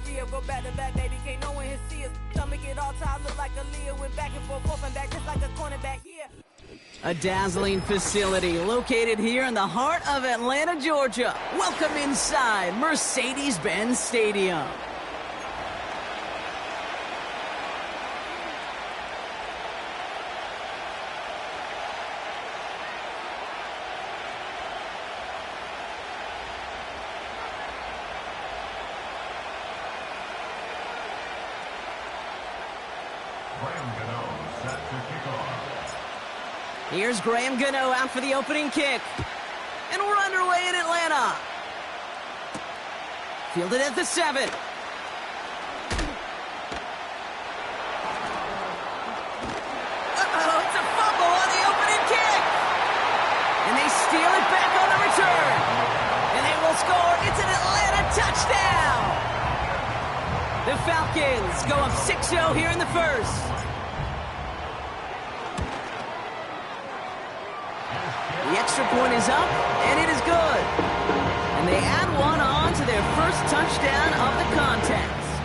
free up, go back to back, baby. Can't no one here see us. Stomach at all times, look like a Leah. Went back and forth and back, just like a cornerback, yeah. A dazzling facility located here in the heart of Atlanta, Georgia. Welcome inside Mercedes-Benz Stadium. Here's Graham Gano out for the opening kick. And we're underway in Atlanta. Fielded at the 7. Uh-oh, it's a fumble on the opening kick. And they steal it back on the return. And they will score. It's an Atlanta touchdown. The Falcons go up 6-0 here in the first. The extra point is up, and it is good. And they add one on to their first touchdown of the contest.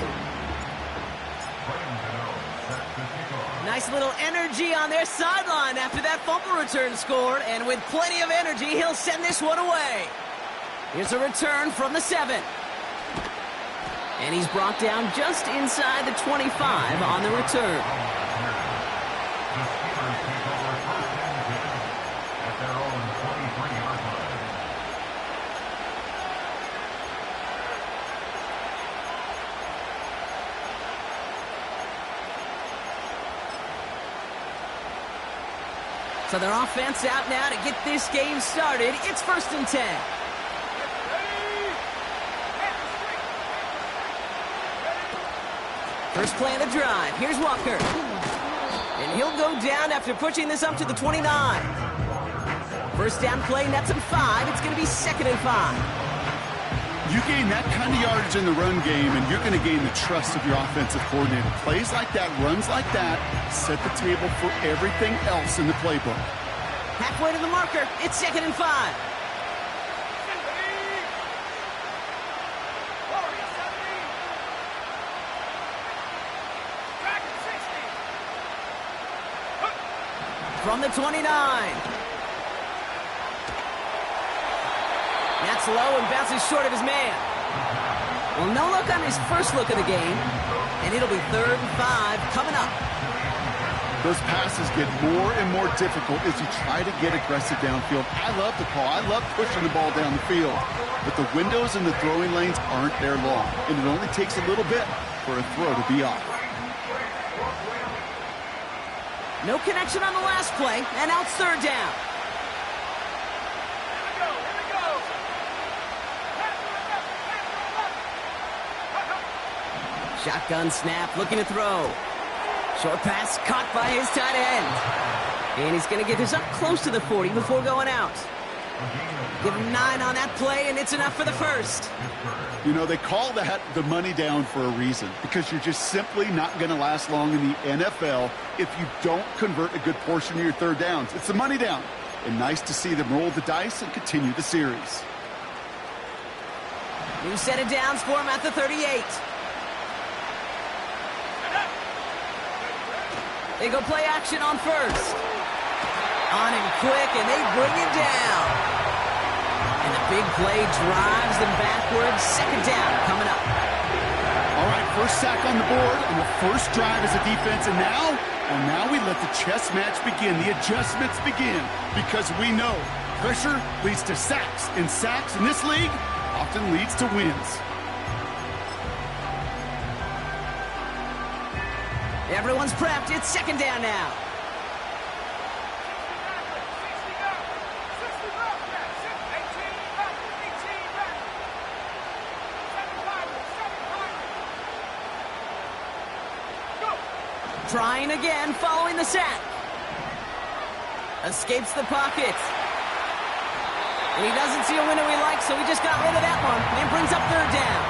Nice little energy on their sideline after that fumble return scored, and with plenty of energy, he'll send this one away. Here's a return from the 7. And he's brought down just inside the 25 on the return. So their offense out now to get this game started. It's 1st and 10. First play of the drive. Here's Walker. And he'll go down after pushing this up to the 29. First down play, nets him 5. It's going to be 2nd and 5. You gain that kind of yardage in the run game, and you're going to gain the trust of your offensive coordinator. Plays like that, runs like that, set the table for everything else in the playbook. Halfway to the marker. It's 2nd and 5. From the 29. That's low and bounces short of his man. Well, no look on his first look of the game, and it'll be 3rd and 5 coming up. Those passes get more and more difficult as you try to get aggressive downfield. I love the call. I love pushing the ball down the field. But the windows in the throwing lanes aren't there long, and it only takes a little bit for a throw to be off. No connection on the last play, and now it's 3rd down. Shotgun snap, looking to throw. Short pass caught by his tight end. And he's going to get this up close to the 40 before going out. Give him 9 on that play, and it's enough for the first. You know, they call that the money down for a reason, because you're just simply not going to last long in the NFL if you don't convert a good portion of your 3rd downs. It's the money down. And nice to see them roll the dice and continue the series. New set of downs for him at the 38. They go play action on first. On him quick, and they bring him down. And the big play drives them backwards. 2nd down coming up. All right, first sack on the board on the first drive as a defense. And now we let the chess match begin. The adjustments begin, because we know pressure leads to sacks. And sacks in this league often leads to wins. Everyone's prepped. It's 2nd down now. Trying again following the sack. Escapes the pocket. And he doesn't see a window he likes, so he just got rid of that one and brings up 3rd down.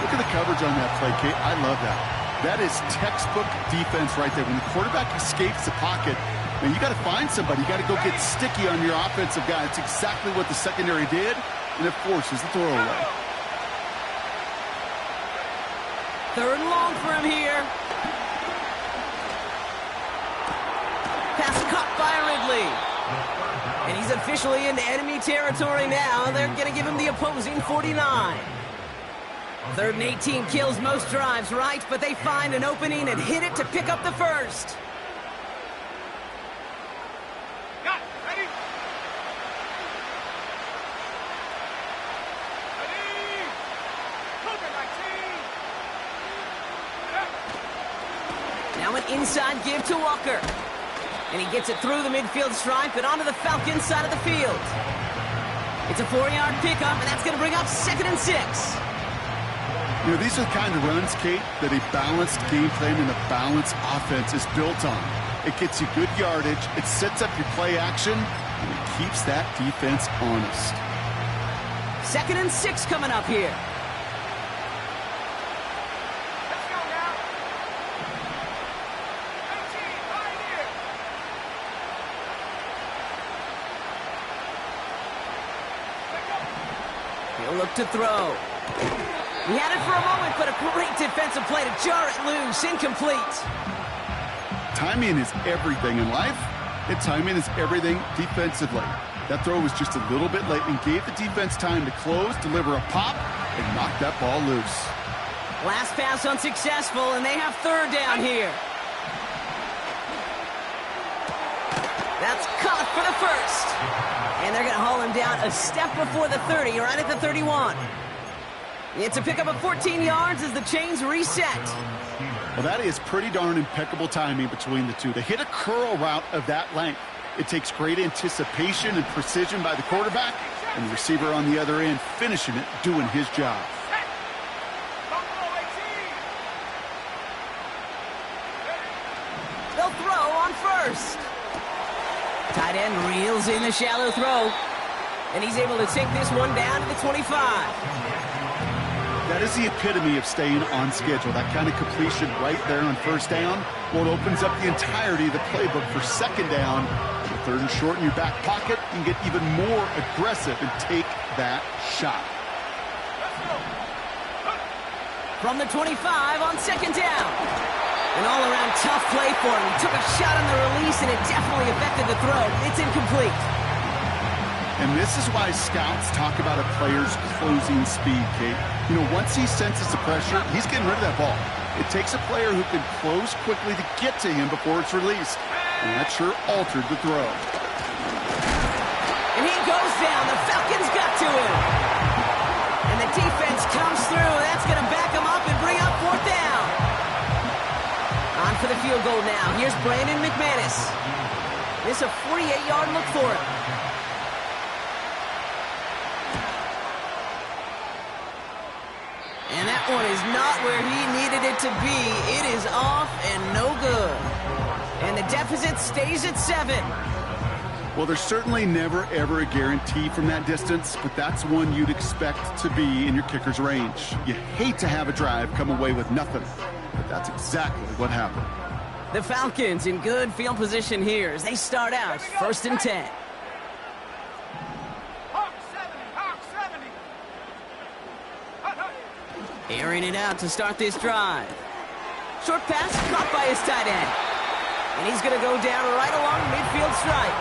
Look at the coverage on that play, Kate. I love that. That is textbook defense right there. When the quarterback escapes the pocket, man, you got to find somebody. You got to go get sticky on your offensive guy. It's exactly what the secondary did, and it forces the throwaway. Third and long for him here. Pass caught by Ridley. And he's officially into enemy territory now. They're going to give him the opposing 49. 3rd and 18 kills most drives, right? But they find an opening and hit it to pick up the first. Now an inside give to Walker. And he gets it through the midfield stripe and onto the Falcons side of the field. It's a 4-yard pickup, and that's going to bring up 2nd and 6. You know, these are the kind of runs, Kate, that a balanced game plan and a balanced offense is built on. It gets you good yardage, it sets up your play action, and it keeps that defense honest. 2nd and 6 coming up here. He'll look to throw. He had it for a moment, but a great defensive play to jar it loose. Incomplete. Timing is everything in life, and timing is everything defensively. That throw was just a little bit late and gave the defense time to close, deliver a pop, and knock that ball loose. Last pass unsuccessful, and they have 3rd down here. That's caught for the first. And they're going to haul him down a step before the 30, right at the 31. It's a pickup of 14 yards as the chains reset. Well, that is pretty darn impeccable timing between the two. To hit a curl route of that length, it takes great anticipation and precision by the quarterback, and the receiver on the other end finishing it, doing his job. They'll throw on first. Tight end reels in the shallow throw, and he's able to take this one down to the 25. That is the epitome of staying on schedule. That kind of completion right there on 1st down. Well, it opens up the entirety of the playbook for 2nd down. The 3rd and short in your back pocket, you can get even more aggressive and take that shot. From the 25 on 2nd down. An all-around tough play for him. He took a shot on the release, and it definitely affected the throw. It's incomplete. And this is why scouts talk about a player's closing speed, Kate. You know, once he senses the pressure, he's getting rid of that ball. It takes a player who can close quickly to get to him before it's released. And that sure altered the throw. And he goes down. The Falcons got to him. And the defense comes through. That's going to back him up and bring up 4th down. On for the field goal now. Here's Brandon McManus. This is a 48-yard look for him. And that one is not where he needed it to be. It is off and no good. And the deficit stays at 7. Well, there's certainly never, ever a guarantee from that distance, but that's one you'd expect to be in your kicker's range. You hate to have a drive come away with nothing, but that's exactly what happened. The Falcons in good field position here as they start out 1st and 10. Airing it out to start this drive. Short pass caught by his tight end. And he's going to go down right along the midfield stripe.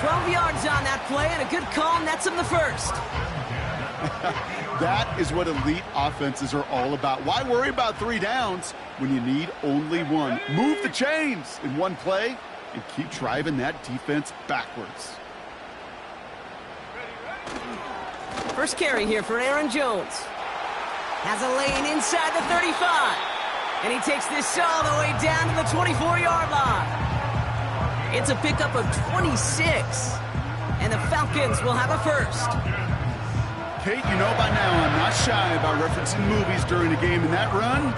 12 yards on that play, and a good call nets him the first. That is what elite offenses are all about. Why worry about 3 downs when you need only 1? Move the chains in one play and keep driving that defense backwards. First carry here for Aaron Jones. Has a lane inside the 35. And he takes this all the way down to the 24-yard line. It's a pickup of 26. And the Falcons will have a first. Kate, you know by now I'm not shy about referencing movies during a game. In that run,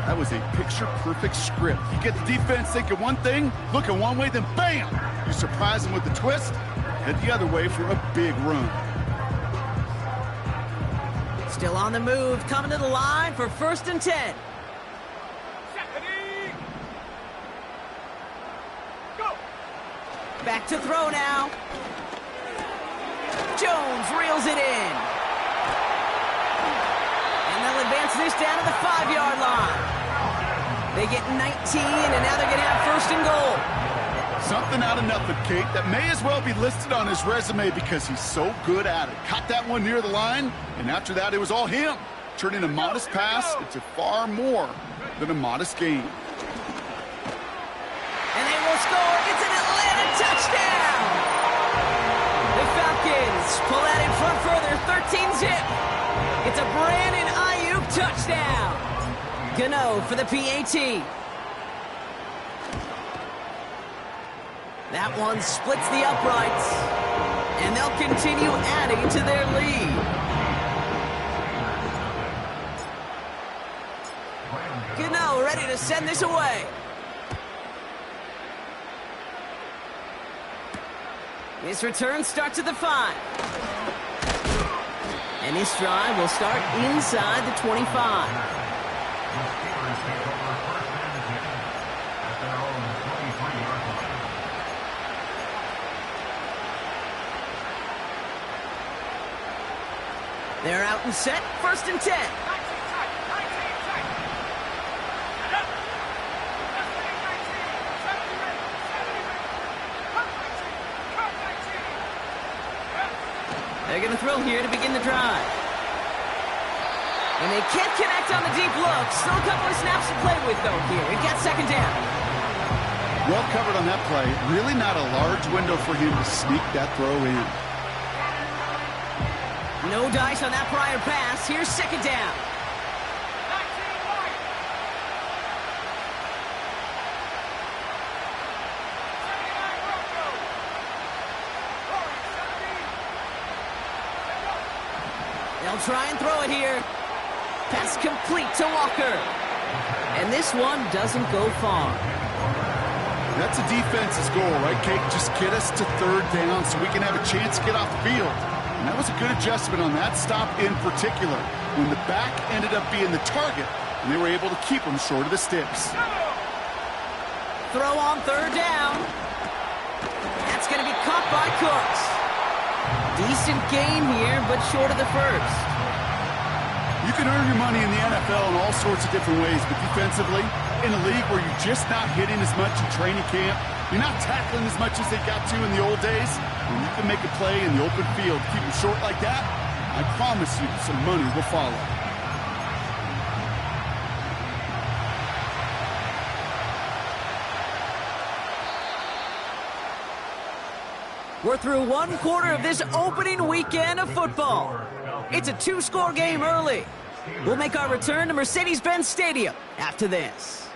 that was a picture-perfect script. You get the defense thinking one thing, looking one way, then bam! You surprise them with the twist, head the other way for a big run. Still on the move, coming to the line for 1st and 10. Back to throw now. Jones reels it in. And they'll advance this down to the 5-yard line. They get 19, and now they're going to have first and goal. Something out of nothing, Kate, that may as well be listed on his resume because he's so good at it. Caught that one near the line, and after that, it was all him. Turning a modest pass into far more than a modest gain. And they will score. It's an Atlanta touchdown! The Falcons pull that in front further, 13-zip. It's a Brandon Ayuk touchdown. Gano for the PAT. That one splits the uprights, and they'll continue adding to their lead. Gano ready to send this away. This return starts at the 5. And this drive will start inside the 25. They're out and set, first and 10. They're going to throw here to begin the drive. And they can't connect on the deep look. Still a couple of snaps to play with, though, here. It got second down. Well covered on that play. Really not a large window for him to sneak that throw in. No dice on that prior pass. Here's second down. They'll try and throw it here. Pass complete to Walker. And this one doesn't go far. That's a defense's goal, right, Kate? Just get us to third down so we can have a chance to get off the field. And that was a good adjustment on that stop in particular, when the back ended up being the target, and they were able to keep him short of the sticks. Throw on third down. That's going to be caught by Cooks. Decent gain here, but short of the first. You can earn your money in the NFL in all sorts of different ways, but defensively, in a league where you're just not hitting as much in training camp, you're not tackling as much as they got to in the old days, when you can make a play in the open field, keep them short like that, I promise you some money will follow. We're through one quarter of this opening weekend of football. It's a 2-score game early. We'll make our return to Mercedes-Benz Stadium after this.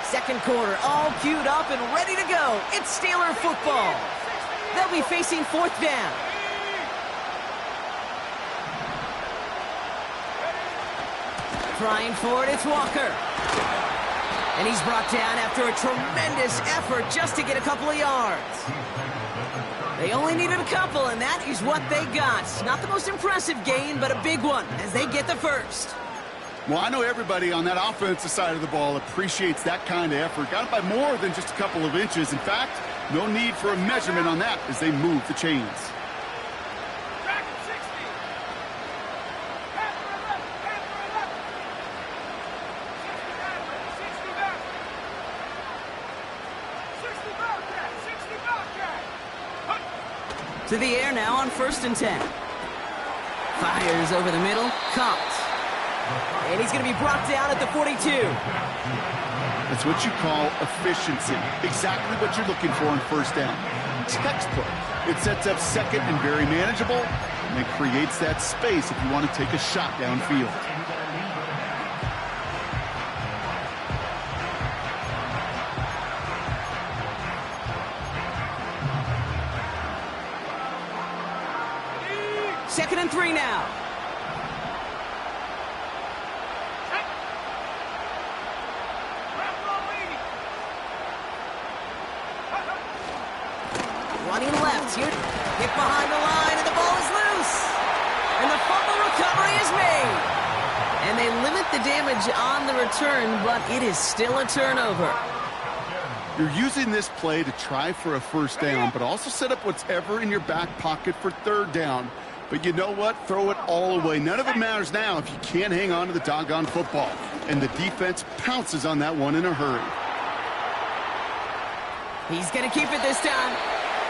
Second quarter, all queued up and ready to go. It's Steeler football. They'll be facing fourth down. Trying for it, it's Walker. And he's brought down after a tremendous effort just to get a couple of yards. They only needed a couple, and that is what they got. Not the most impressive gain, but a big one as they get the first. Well, I know everybody on that offensive side of the ball appreciates that kind of effort. Got it by more than just a couple of inches. In fact, no need for a measurement on that as they move the chains. To the air now on first and 10. Fires over the middle, caught. And he's going to be brought down at the 42. That's what you call efficiency. Exactly what you're looking for on first down. Textbook. It sets up second and very manageable, and it creates that space if you want to take a shot downfield. Second and 3 now. Running left here. Hit behind the line, and the ball is yardage on the return, but it is still a turnover. You're using this play to try for a first down, but also set up whatever in your back pocket for third down. But you know what? Throw it all away. None of it matters now if you can't hang on to the doggone football. And the defense pounces on that one in a hurry. He's going to keep it this time.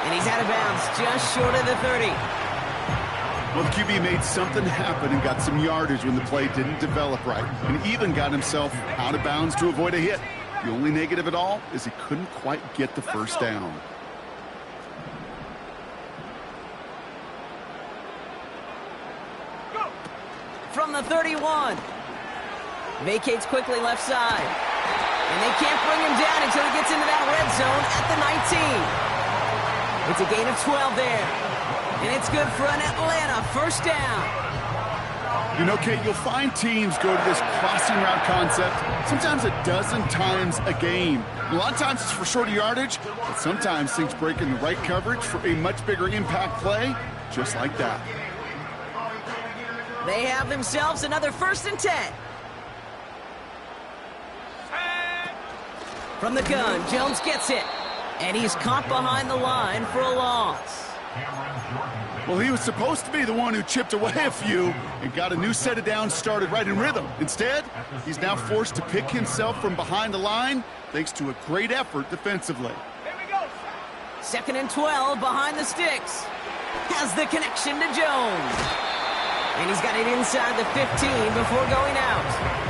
And he's out of bounds, just short of the 30. Well, the QB made something happen and got some yardage when the play didn't develop right. And even got himself out of bounds to avoid a hit. The only negative at all is he couldn't quite get the first down. From the 31. Vacates quickly left side. And they can't bring him down until he gets into that red zone at the 19. It's a gain of 12 there. And it's good for an Atlanta first down. You know, Kate, you'll find teams go to this crossing route concept sometimes a dozen times a game. A lot of times it's for shorter yardage, but sometimes things break in the right coverage for a much bigger impact play, just like that. They have themselves another 1st and 10. From the gun, Jones gets it. And he's caught behind the line for a loss. Well, he was supposed to be the one who chipped away a few and got a new set of downs started right in rhythm. Instead, he's now forced to pick himself from behind the line thanks to a great effort defensively. 2nd and 12 behind the sticks. Has the connection to Jones. And he's got it inside the 15 before going out.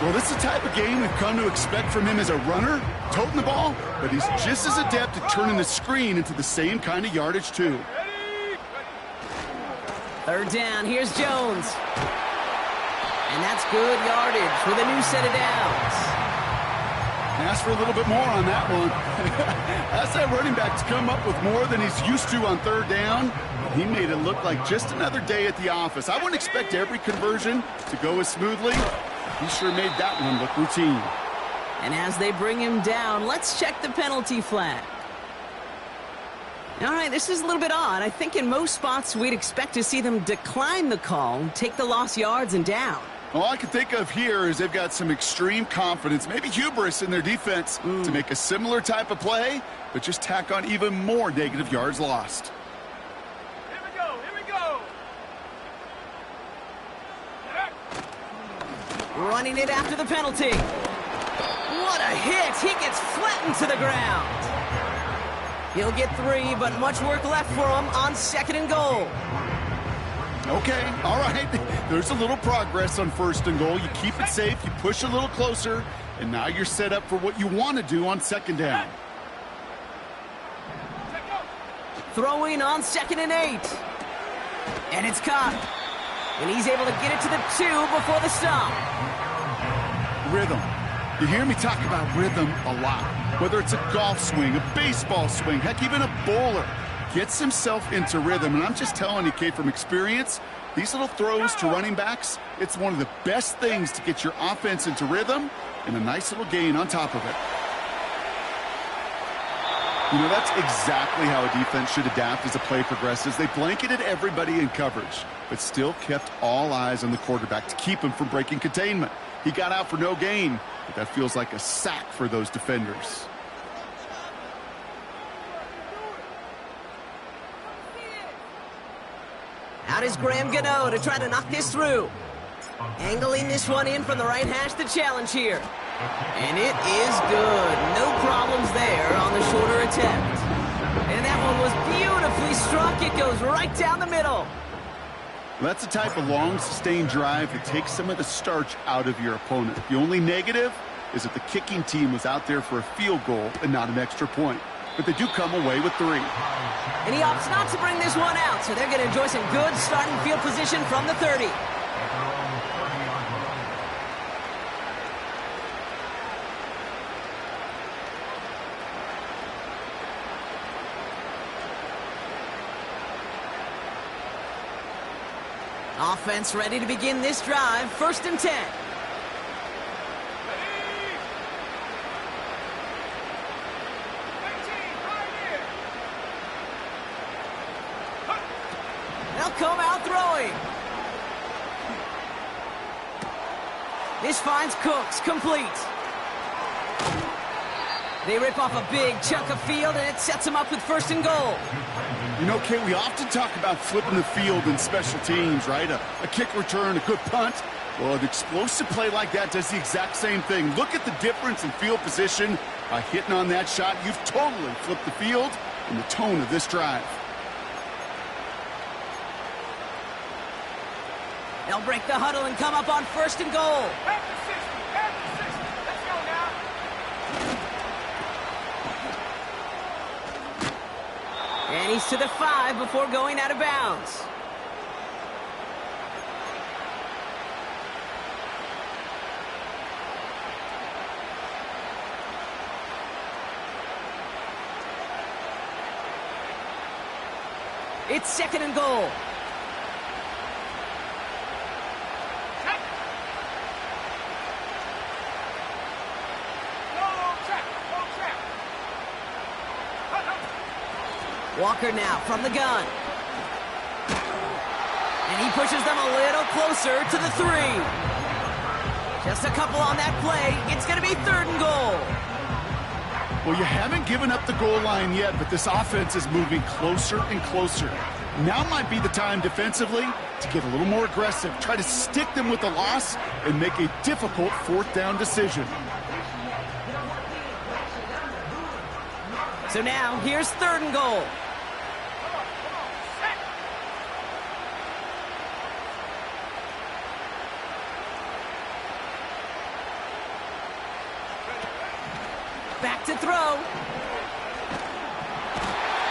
Well, this is the type of game we've come to expect from him as a runner, toting the ball, but he's just as adept at turning the screen into the same kind of yardage, too. 3rd down, here's Jones. And that's good yardage with a new set of downs. Ask for a little bit more on that one. Ask that running back to come up with more than he's used to on 3rd down. He made it look like just another day at the office. I wouldn't expect every conversion to go as smoothly. He sure made that one look routine. And as they bring him down, let's check the penalty flag. All right, this is a little bit odd. I think in most spots we'd expect to see them decline the call, take the lost yards and down. All I can think of here is they've got some extreme confidence, maybe hubris in their defense to make a similar type of play, but just tack on even more negative yards lost. Running it after the penalty. What a hit! He gets flattened to the ground. He'll get 3, but much work left for him on 2nd and goal. Okay, all right. There's a little progress on 1st and goal. You keep it safe, you push a little closer, and now you're set up for what you want to do on 2nd down. Throwing on 2nd and 8. And it's caught. And he's able to get it to the 2 before the stop. Rhythm. You hear me talk about rhythm a lot. Whether it's a golf swing, a baseball swing, heck, even a bowler gets himself into rhythm. And I'm just telling you, Kate, from experience, these little throws to running backs, it's one of the best things to get your offense into rhythm and a nice little gain on top of it. You know, that's exactly how a defense should adapt as the play progresses. They blanketed everybody in coverage, but still kept all eyes on the quarterback to keep him from breaking containment. He got out for no gain, but that feels like a sack for those defenders. Out is Graham Gano to try to knock this through. Angling this one in from the right hash, the challenge here. And it is good. No problems there on the shorter attempt. And that one was beautifully struck. It goes right down the middle. That's the type of long, sustained drive that takes some of the starch out of your opponent. The only negative is that the kicking team was out there for a field goal and not an extra point. But they do come away with 3. And he opts not to bring this one out, so they're going to enjoy some good starting field position from the 30. Offense ready to begin this drive. 1st and 10. They'll come out throwing. This finds Cooks, complete. They rip off a big chunk of field, and it sets them up with 1st and goal. You know, Kate, we often talk about flipping the field in special teams, right? A kick return, a good punt. Well, an explosive play like that does the exact same thing. Look at the difference in field position. By hitting on that shot, you've totally flipped the field and the tone of this drive. They'll break the huddle and come up on 1st and goal. Back to 60, back to 60. Let's go now. And he's to the 5 before going out of bounds. It's 2nd and goal. Check. No check, no check. Walker now from the gun. And he pushes them a little closer to the 3. Just a couple on that play. It's going to be 3rd and goal. Well, you haven't given up the goal line yet, but this offense is moving closer and closer. Now might be the time defensively to get a little more aggressive, try to stick them with the loss, and make a difficult 4th down decision. So now, here's 3rd and goal. Back to throw.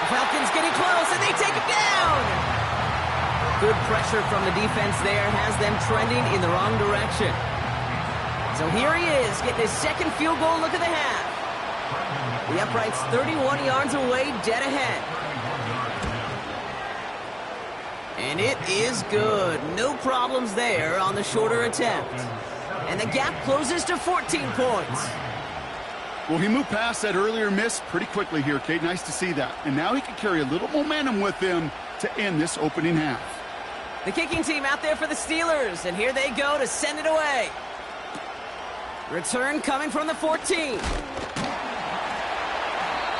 The Falcons getting close, and they take him down. Good pressure from the defense there has them trending in the wrong direction. So here he is, getting his 2nd field goal look of the half. The upright's 31 yards away, dead ahead. And it is good. No problems there on the shorter attempt. And the gap closes to 14 points. Well, he moved past that earlier miss pretty quickly here, Kate. Nice to see that. And now he can carry a little momentum with him to end this opening half. The kicking team out there for the Steelers, and here they go to send it away. Return coming from the 14.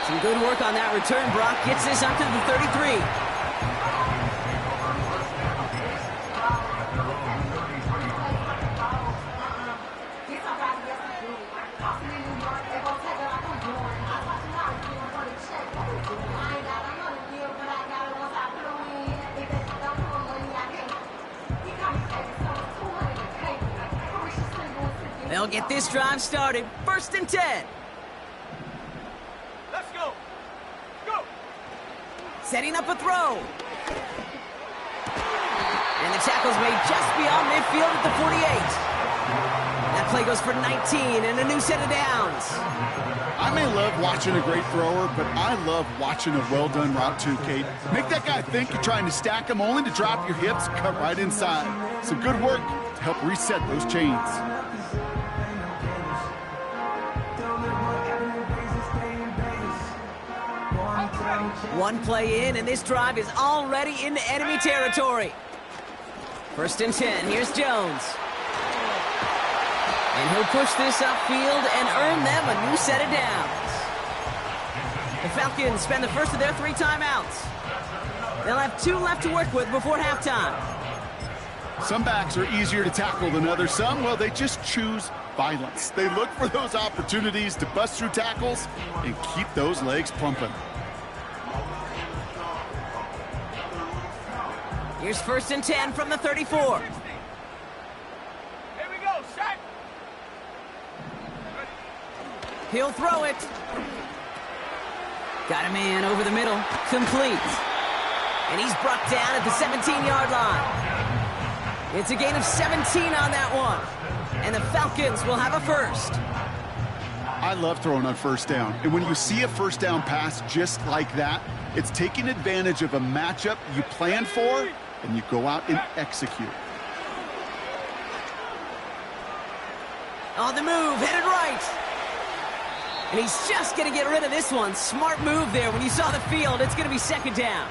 Some good work on that return. Brock gets this up to the 33. They'll get this drive started. 1st and 10. Let's go. Go. Setting up a throw. And the tackle's made just beyond midfield at the 48. That play goes for 19 and a new set of downs. I may love watching a great thrower, but I love watching a well-done route too, Kate. Make that guy think you're trying to stack him only to drop your hips, cut right inside. Some good work to help reset those chains. One play in, and this drive is already into enemy territory. 1st and 10. Here's Jones. And he'll push this upfield and earn them a new set of downs. The Falcons spend the first of their 3 timeouts. They'll have 2 left to work with before halftime. Some backs are easier to tackle than others. Some, well, they just choose violence. They look for those opportunities to bust through tackles and keep those legs pumping. Here's 1st and 10 from the 34. Here we go, Shaq. He'll throw it. Got a man over the middle. Complete. And he's brought down at the 17-yard line. It's a gain of 17 on that one. And the Falcons will have a first. I love throwing on 1st down. And when you see a 1st down pass just like that, it's taking advantage of a matchup you plan for, and you go out and execute. On the move, headed right. And he's just going to get rid of this one. Smart move there. When you saw the field, it's going to be 2nd down.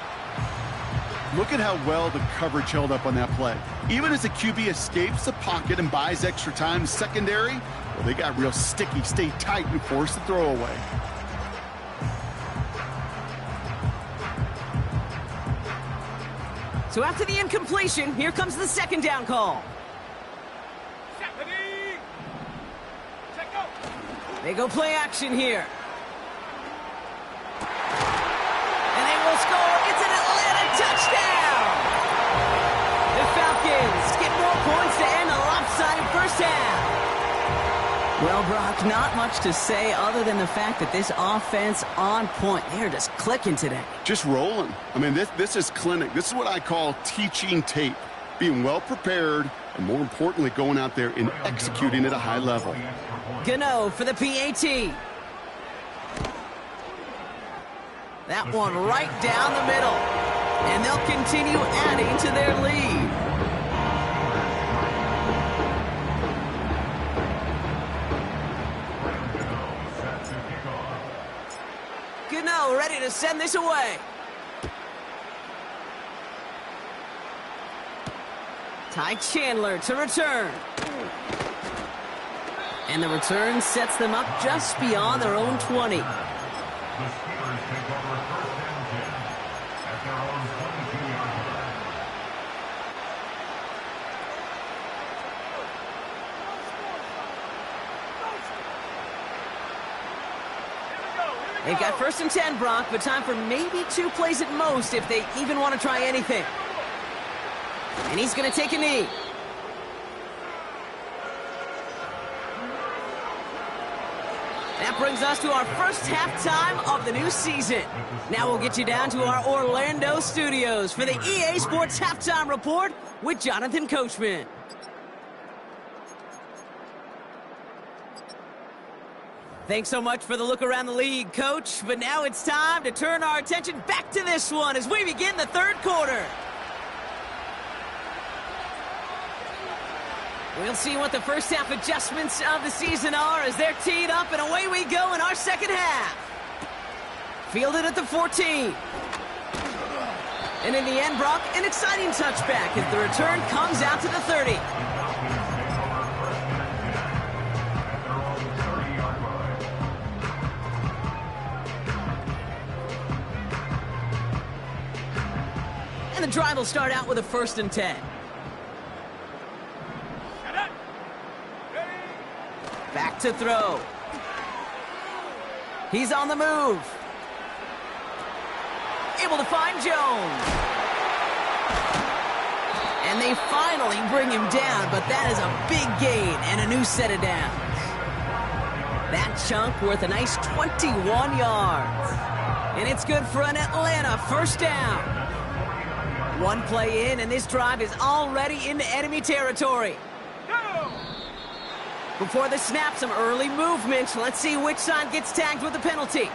Look at how well the coverage held up on that play. Even as the QB escapes the pocket and buys extra time secondary, well, they got real sticky, stay tight, and force the throw away. So after the incompletion, here comes the second down call. They go play action here. And they will score. It's an Atlanta touchdown! The Falcons get more points to end a lopsided first half. Well, Brock, not much to say other than the fact that this offense on point. They're just clicking today. Just rolling. I mean, this is clinic. This is what I call teaching tape. Being well prepared, and more importantly, going out there and executing at a high level. Gano for the PAT. That one right down the middle. And they'll continue adding to their lead. Gano ready to send this away. Ty Chandler to return. And the return sets them up just beyond their own 20. The Steelers take over first and 10 at their own 22-yard line. They've got first and 10, Brock, but time for maybe 2 plays at most if they even want to try anything. And he's going to take a knee. That brings us to our first halftime of the new season. Now we'll get you down to our Orlando studios for the EA Sports Halftime Report with Jonathan Coachman. Thanks so much for the look around the league, Coach. But now it's time to turn our attention back to this one as we begin the third quarter. We'll see what the first half adjustments of the season are as they're teed up, and away we go in our second half. Fielded at the 14. And in the end, Brock, an exciting touchback as the return comes out to the 30. And the drive will start out with a first and 10. Back to throw. He's on the move. Able to find Jones. And they finally bring him down, but that is a big gain and a new set of downs. That chunk worth a nice 21 yards. And it's good for an Atlanta first down. One play in, and this drive is already into enemy territory. Before the snap, some early movement. Let's see which side gets tagged with the penalty.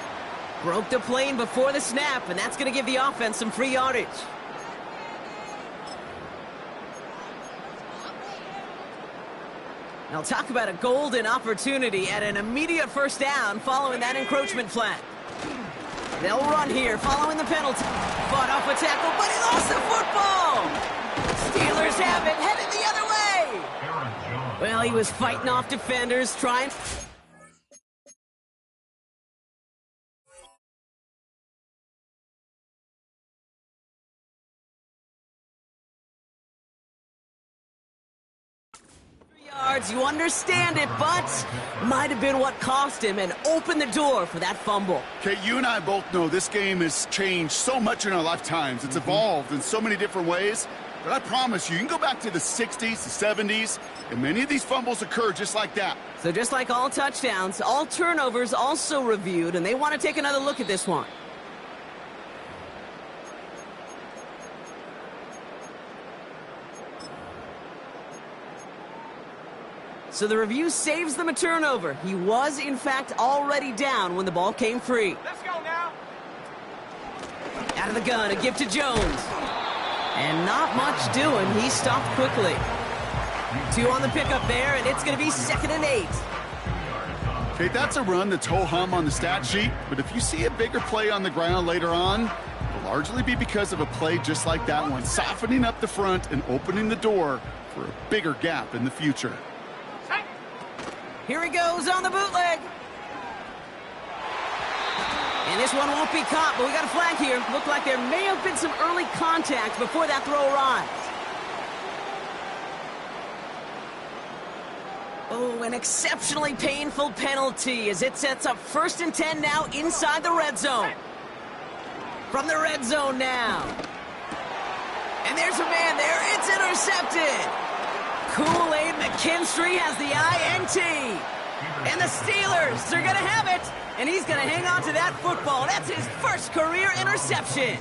Broke the plane before the snap, and that's going to give the offense some free yardage. Now talk about a golden opportunity at an immediate first down following that encroachment flag. They'll run here following the penalty. Fought off a tackle, but he lost the football! Steelers have it, headed the other way! Well, he was fighting off defenders, trying... yards, you understand it, but might have been what cost him and opened the door for that fumble. Okay, you and I both know this game has changed so much in our lifetimes. It's evolved in so many different ways. But I promise you can go back to the 60s, the 70s, and many of these fumbles occur just like that. So just like all touchdowns, all turnovers also reviewed, and they want to take another look at this one. So the review saves them a turnover. He was, in fact, already down when the ball came free. Let's go now. Out of the gun, a gift to Jones. And not much doing. He stopped quickly. 2 on the pickup there, and it's going to be 2nd and 8. Okay, that's a run that's ho-hum on the stat sheet, but if you see a bigger play on the ground later on, the largely be because of a play just like that one, softening up the front and opening the door for a bigger gap in the future. Here he goes on the bootleg. And this one won't be caught, but we got a flag here. Looked like there may have been some early contact before that throw arrived. Oh, an exceptionally painful penalty as it sets up 1st and 10 now inside the red zone. From the red zone now. And there's a man there. It's intercepted. Kool-Aid McKinstry has the INT. And the Steelers, they're going to have it. And he's going to hang on to that football. That's his first career interception.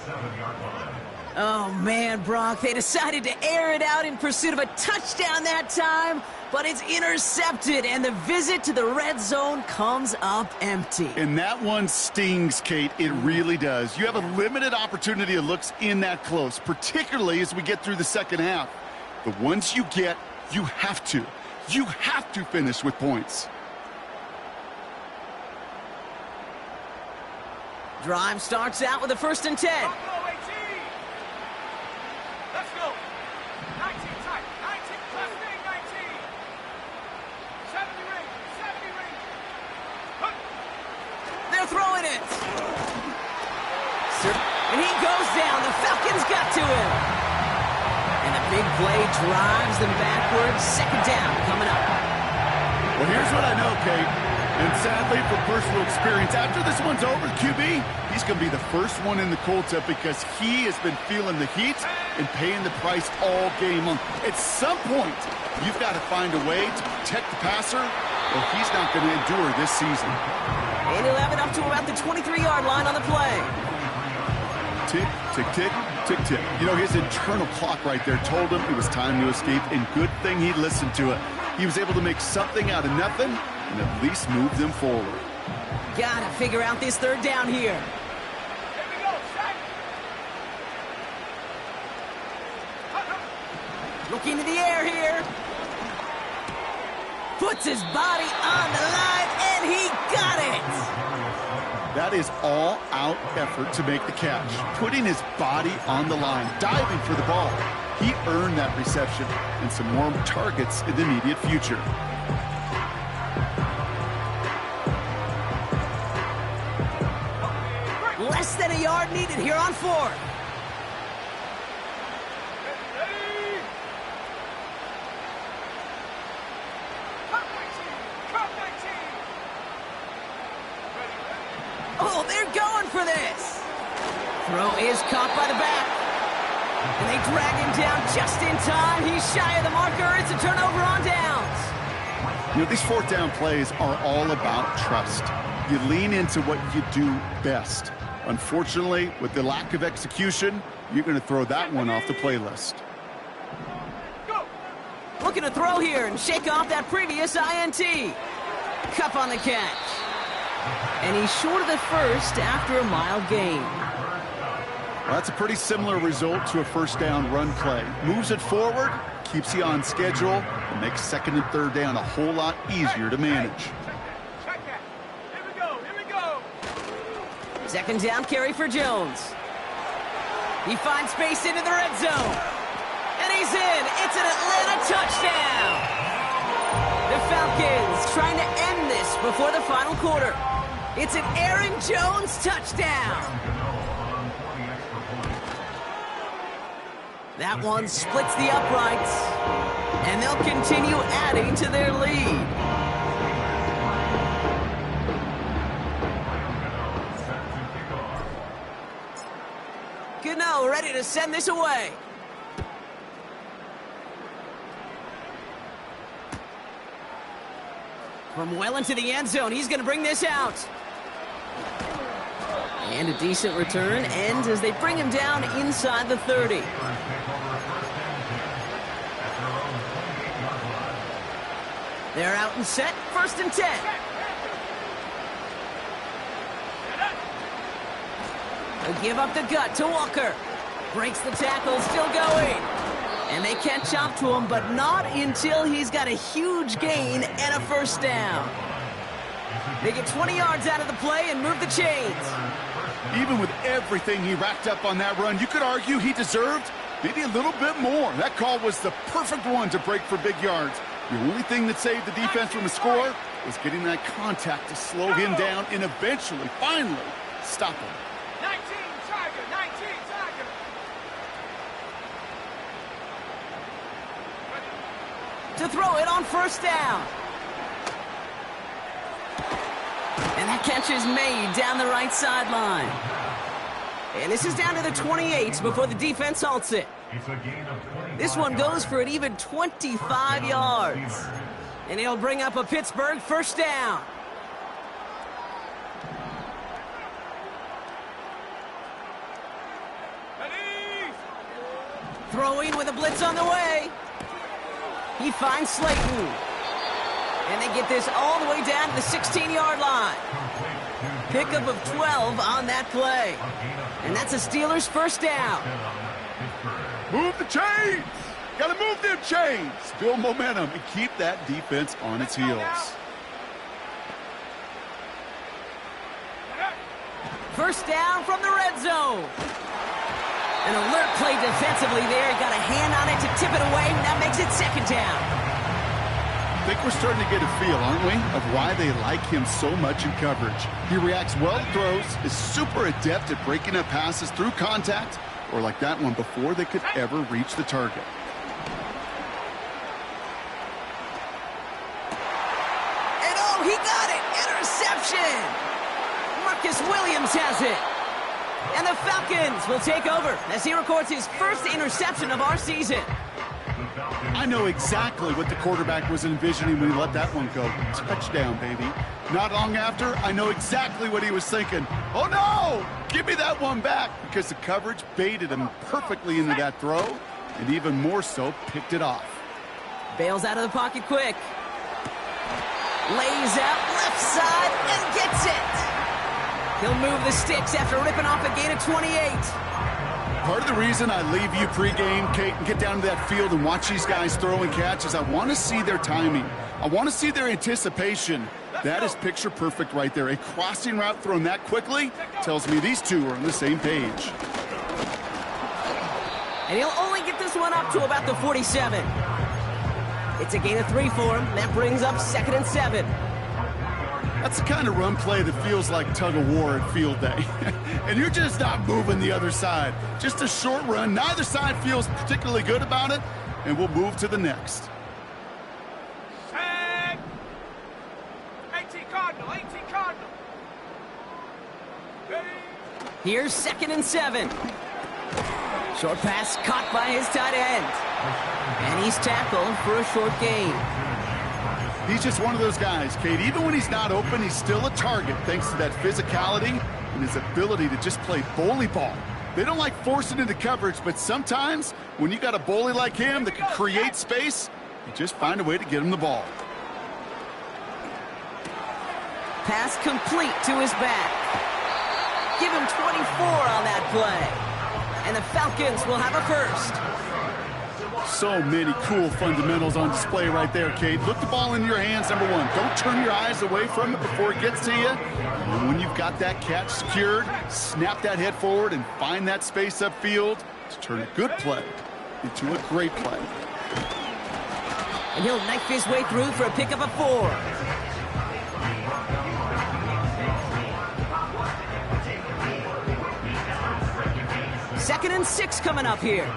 Oh, man, Brock, they decided to air it out in pursuit of a touchdown that time, but it's intercepted, and the visit to the red zone comes up empty. And that one stings, Kate. It really does. You have a limited opportunity of looks in that close, particularly as we get through the second half. But once you get, you have to finish with points. Drive starts out with a 1st and 10. Let's go. 19 tight. 19 plus 19. 70 ring. 70 ring. They're throwing it. And he goes down. The Falcons got to him. And the big play drives them backwards. 2nd down coming up. Well, here's what I know, Kate. And sadly, from personal experience, after this one's over, QB, he's going to be the first one in the cold tub because he has been feeling the heat and paying the price all game long. At some point, you've got to find a way to protect the passer, or he's not going to endure this season. And he'll have it up to about the 23-yard line on the play. Tick, tick, tick, tick, tick. You know, his internal clock right there told him it was time to escape, and good thing he listened to it. He was able to make something out of nothing and at least move them forward. Gotta figure out this 3rd down here. Here we go, Shaq. Looking to the air here. Puts his body on the line, and he got it. That is all-out effort to make the catch, putting his body on the line, diving for the ball. He earned that reception and some more targets in the immediate future. Less than a yard needed here on 4th. Ready? Cut 19. Cut 19. Oh, they're going for this. Throw is caught by the back. And they drag him down just in time. He's shy of the marker. It's a turnover on downs. You know, these 4th down plays are all about trust. You lean into what you do best. Unfortunately, with the lack of execution, you're going to throw that one off the playlist. Go. Looking to throw here and shake off that previous INT. Cup on the catch. And he's short of the first after a mile gain. Well, that's a pretty similar result to a 1st down run play. Moves it forward, keeps you on schedule, and makes 2nd and 3rd down a whole lot easier to manage. Check that. Here we go. Here we go. 2nd down carry for Jones. He finds space into the red zone. And he's in. It's an Atlanta touchdown. The Falcons trying to end this before the final quarter. It's an Aaron Jones touchdown. That one splits the uprights. And they'll continue adding to their lead. Gano ready to send this away. From well into the end zone, he's going to bring this out. And a decent return ends as they bring him down inside the 30. They're out and set, 1st and 10. They'll give up the gut to Walker. Breaks the tackle, still going. And they catch up to him, but not until he's got a huge gain and a 1st down. They get 20 yards out of the play and move the chains. Even with everything he racked up on that run, you could argue he deserved maybe a little bit more. That call was the perfect one to break for big yards. The only thing that saved the defense from a score was getting that contact to slow him down and eventually, finally, stop him. 19 Tiger, 19 Tiger. To throw it on first down. And that catch is made down the right sideline. And this is down to the 28 before the defense halts it. It's a gain of 25 This one goes for an even 25 yards. And he'll bring up a Pittsburgh first down. Ready? Throwing with a blitz on the way. He finds Slayton. And they get this all the way down to the 16-yard line. Pickup of 12 on that play. And that's a Steelers first down. Move the chains! Gotta move them chains! Build momentum and keep that defense on its heels. First down from the red zone. An alert play defensively there. He got a hand on it to tip it away, and that makes it second down. I think we're starting to get a feel, aren't we, of why they like him so much in coverage. He reacts well to throws, is super adept at breaking up passes through contact, or like that one before they could ever reach the target. And oh, he got it! Interception! Marcus Williams has it. And the Falcons will take over as he records his first interception of our season. I know exactly what the quarterback was envisioning when he let that one go. Touchdown, baby. Not long after, I know exactly what he was thinking. Oh, no! Give me that one back, because the coverage baited him perfectly into that throw, and even more so, picked it off. Bails out of the pocket quick. Lays out left side and gets it. He'll move the sticks after ripping off a gain of 28. Part of the reason I leave you pregame, Kate, and get down to that field and watch these guys throw and catch is I want to see their timing. I want to see their anticipation. That is picture perfect right there. A crossing route thrown that quickly tells me these two are on the same page. And he'll only get this one up to about the 47. It's a gain of 3 for him. That brings up 2nd and 7. That's the kind of run play that feels like tug-of-war at field day. And you're just not moving the other side. Just a short run. Neither side feels particularly good about it, and we'll move to the next. Set. 18 Cardinal, 18 Cardinal. Ready? Here's 2nd and 7. Short pass caught by his tight end. And he's tackled for a short gain. He's just one of those guys, Kate. Even when he's not open, he's still a target thanks to that physicality and his ability to just play bully ball. They don't like forcing into coverage, but sometimes when you got a bully like him that can create space, you just find a way to get him the ball. Pass complete to his back. Give him 24 on that play. And the Falcons will have a first. So many cool fundamentals on display right there, Kate. Look the ball in your hands, number one. Don't turn your eyes away from it before it gets to you. And when you've got that catch secured, snap that head forward and find that space upfield to turn a good play into a great play. And he'll knife his way through for a pickup of 4. Second and 6 coming up here.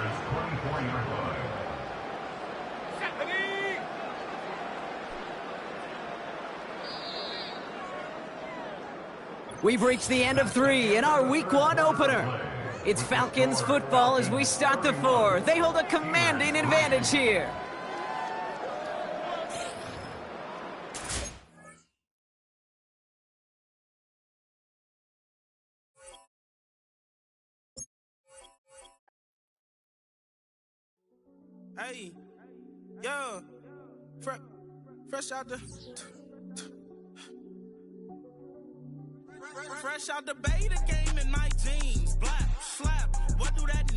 We've reached the end of 3 in our Week 1 opener. It's Falcons football as we start the 4. They hold a commanding advantage here. Hey, yo, fresh out the fresh out the beta game in my jeans. Black slap, what do that